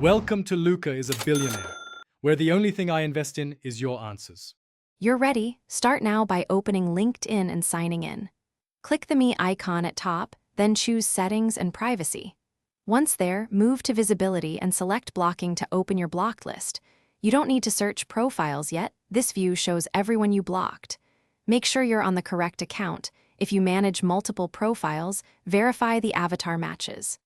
Welcome to Luca is a Billionaire, where the only thing I invest in is your answers. You're ready. Start now by opening LinkedIn and signing in. Click the Me icon at top, then choose Settings and Privacy. Once there, move to Visibility and select Blocking to open your blocked list. You don't need to search profiles yet. This view shows everyone you blocked. Make sure you're on the correct account. If you manage multiple profiles, verify the avatar matches.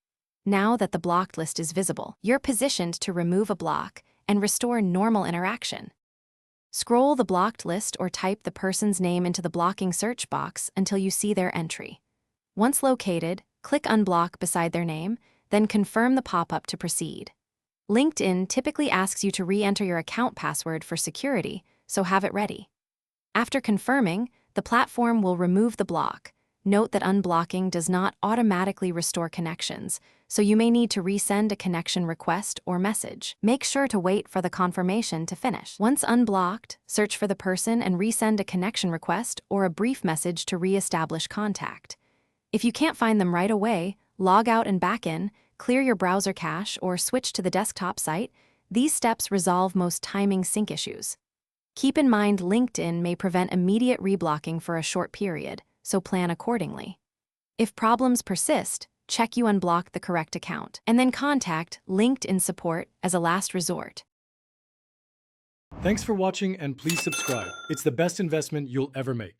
Now that the blocked list is visible, you're positioned to remove a block and restore normal interaction. Scroll the blocked list or type the person's name into the blocking search box until you see their entry. Once located, click Unblock beside their name, then confirm the pop-up to proceed. LinkedIn typically asks you to re-enter your account password for security, so have it ready. After confirming, the platform will remove the block. Note that unblocking does not automatically restore connections, so you may need to resend a connection request or message. Make sure to wait for the confirmation to finish. Once unblocked, search for the person and resend a connection request or a brief message to re-establish contact. If you can't find them right away, log out and back in, clear your browser cache, or switch to the desktop site. These steps resolve most timing sync issues. Keep in mind LinkedIn may prevent immediate reblocking for a short period, so plan accordingly. If problems persist, check you unblock the correct account, and then contact LinkedIn support as a last resort. Thanks for watching and please subscribe. It's the best investment you'll ever make.